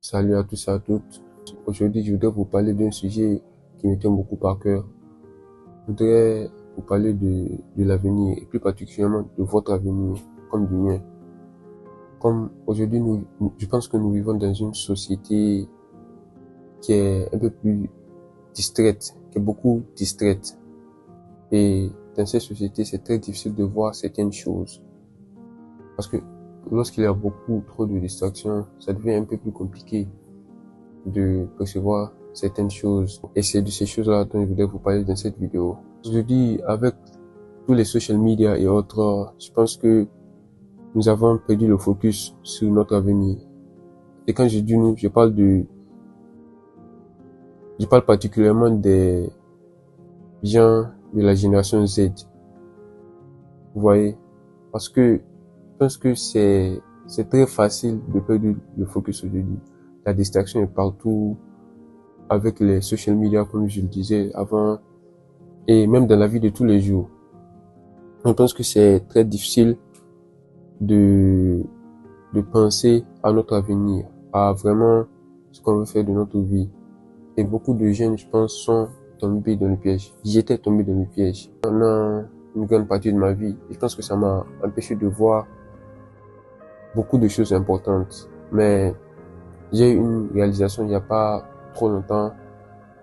Salut à tous et à toutes. Aujourd'hui, je voudrais vous parler d'un sujet qui me tient beaucoup à cœur. Je voudrais vous parler de l'avenir et plus particulièrement de votre avenir comme du mien. Comme aujourd'hui, je pense que nous vivons dans une société qui est un peu plus distraite, qui est beaucoup distraite. Et dans cette société, c'est très difficile de voir certaines choses. Parce que lorsqu'il y a beaucoup trop de distractions, ça devient un peu plus compliqué de percevoir certaines choses. Et c'est de ces choses-là dont je voulais vous parler dans cette vidéo. Aujourd'hui, avec tous les social media et autres, je pense que nous avons perdu le focus sur notre avenir. Et quand je dis nous, je parle particulièrement des gens de la génération Z. Vous voyez? Parce que je pense que c'est très facile de perdre le focus aujourd'hui. La distraction est partout avec les social media, comme je le disais avant, et même dans la vie de tous les jours. Je pense que c'est très difficile de penser à notre avenir, à vraiment ce qu'on veut faire de notre vie. Et beaucoup de jeunes, je pense, sont tombés dans le piège. J'étais tombé dans le piège pendant une grande partie de ma vie. Et je pense que ça m'a empêché de voir beaucoup de choses importantes. Mais j'ai eu une réalisation il n'y a pas trop longtemps.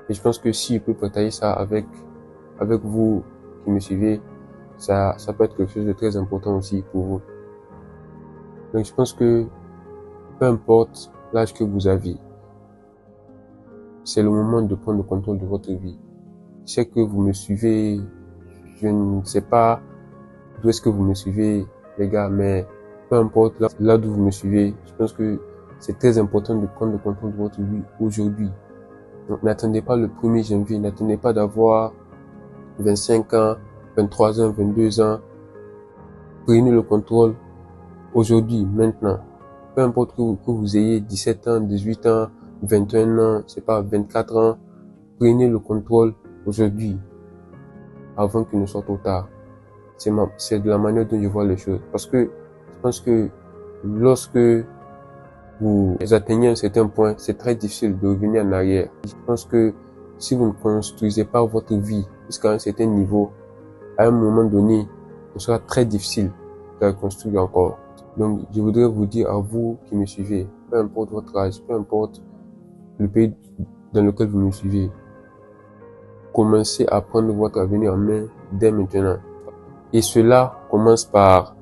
Et je pense que si je peux partager ça avec vous qui me suivez, ça peut être quelque chose de très important aussi pour vous. Donc je pense que peu importe l'âge que vous avez, c'est le moment de prendre le contrôle de votre vie. Je sais que vous me suivez, je ne sais pas d'où est-ce que vous me suivez, les gars, mais peu importe là d'où vous me suivez, je pense que c'est très important de prendre le contrôle de votre vie aujourd'hui. Donc n'attendez pas le 1er janvier, n'attendez pas d'avoir 25 ans, 23 ans, 22 ans. Prenez le contrôle aujourd'hui, maintenant. Peu importe que vous ayez 17 ans, 18 ans, 21 ans, c'est pas 24 ans. Prenez le contrôle aujourd'hui, avant qu'il ne soit trop tard. C'est de la manière dont je vois les choses. Parce que je pense que lorsque vous atteignez un certain point, c'est très difficile de revenir en arrière. Je pense que si vous ne construisez pas votre vie jusqu'à un certain niveau, à un moment donné, ce sera très difficile de la construire encore. Donc, je voudrais vous dire à vous qui me suivez, peu importe votre âge, peu importe le pays dans lequel vous me suivez, commencez à prendre votre avenir en main dès maintenant. Et cela commence par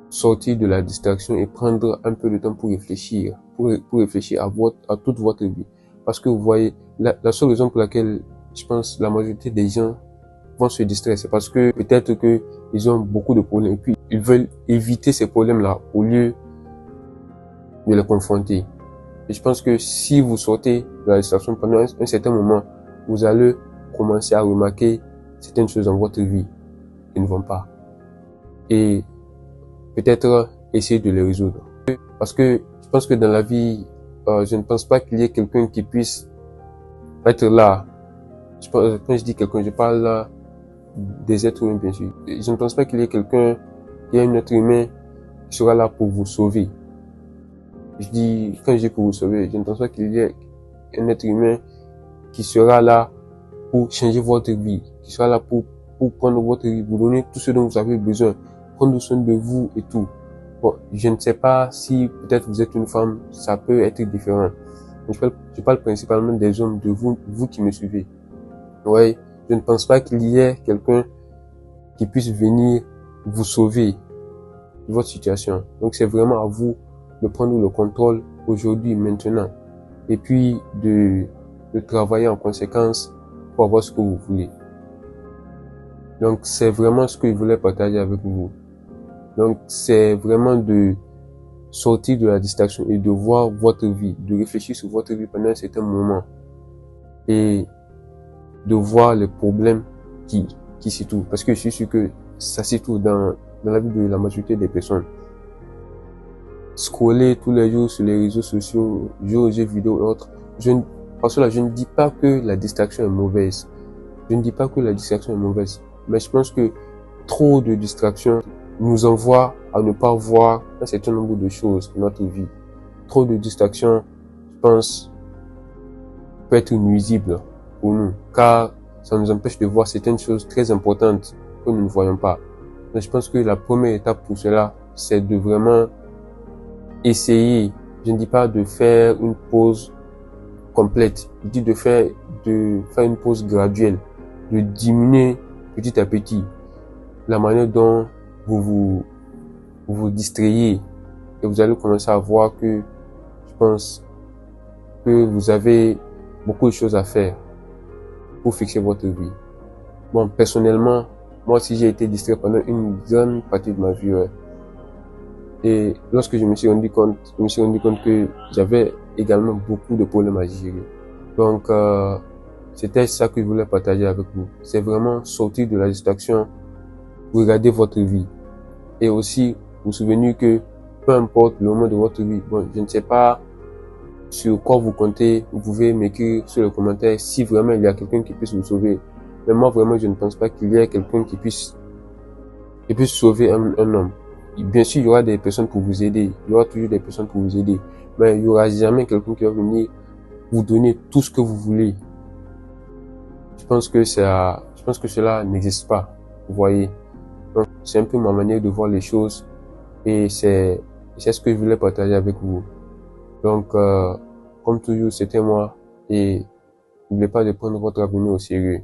sortir de la distraction et prendre un peu de temps pour réfléchir, pour réfléchir à toute votre vie. Parce que vous voyez, la seule raison pour laquelle je pense la majorité des gens vont se distraire, c'est parce que peut-être que ils ont beaucoup de problèmes et puis ils veulent éviter ces problèmes-là au lieu de les confronter. Et je pense que si vous sortez de la distraction pendant un certain moment, vous allez commencer à remarquer certaines choses dans votre vie qui ne vont pas. Et peut-être essayer de les résoudre. Parce que je pense que dans la vie, je ne pense pas qu'il y ait quelqu'un qui puisse être là. Quand je dis quelqu'un, je parle là des êtres humains, bien sûr. Je ne pense pas qu'il y ait quelqu'un, il y a un être humain qui sera là pour vous sauver. Quand je dis pour vous sauver, je ne pense pas qu'il y ait un être humain qui sera là pour changer votre vie, qui sera là pour prendre votre vie, vous donner tout ce dont vous avez besoin, prendre soin de vous et tout. Bon, je ne sais pas si peut-être vous êtes une femme, ça peut être différent. Donc, je parle principalement des hommes, de vous qui me suivez. Ouais, je ne pense pas qu'il y ait quelqu'un qui puisse venir vous sauver de votre situation. Donc c'est vraiment à vous de prendre le contrôle aujourd'hui, maintenant. Et puis de travailler en conséquence pour avoir ce que vous voulez. Donc c'est vraiment ce que je voulais partager avec vous. Donc c'est vraiment de sortir de la distraction et de voir votre vie, de réfléchir sur votre vie pendant un certain moment. Et de voir les problèmes qui s'y trouvent. Parce que je suis sûr que ça s'y trouve dans la vie de la majorité des personnes. Scroller tous les jours sur les réseaux sociaux, jouer aux jeux vidéo et autres. Parce que là, je ne dis pas que la distraction est mauvaise. Je ne dis pas que la distraction est mauvaise. Mais je pense que trop de distractions nous envoie à ne pas voir un certain nombre de choses dans notre vie. trop de distractions, je pense, peut être nuisible pour nous, car ça nous empêche de voir certaines choses très importantes que nous ne voyons pas. Mais je pense que la première étape pour cela, c'est de vraiment essayer, je ne dis pas de faire une pause complète, je dis de faire une pause graduelle, de diminuer petit à petit la manière dont vous vous distrayez, et vous allez commencer à voir que je pense que vous avez beaucoup de choses à faire pour fixer votre vie. Bon, personnellement, moi aussi j'ai été distrait pendant une grande partie de ma vie. Ouais. Et lorsque je me suis rendu compte que j'avais également beaucoup de problèmes à gérer. Donc, c'était ça que je voulais partager avec vous. C'est vraiment sortir de la distraction, regarder votre vie. Et aussi, vous souvenir que peu importe le moment de votre vie, bon, je ne sais pas sur quoi vous comptez, vous pouvez m'écrire sur le commentaire si vraiment il y a quelqu'un qui puisse vous sauver. Mais moi, vraiment, je ne pense pas qu'il y ait quelqu'un qui puisse sauver un homme. Bien sûr, il y aura des personnes pour vous aider. Il y aura toujours des personnes pour vous aider. Mais il y aura jamais quelqu'un qui va venir vous donner tout ce que vous voulez. Je pense que cela n'existe pas. Vous voyez. Donc, c'est un peu ma manière de voir les choses. Et c'est ce que je voulais partager avec vous. Donc, comme toujours, c'était moi. Et n'oubliez pas de prendre votre avenir au sérieux.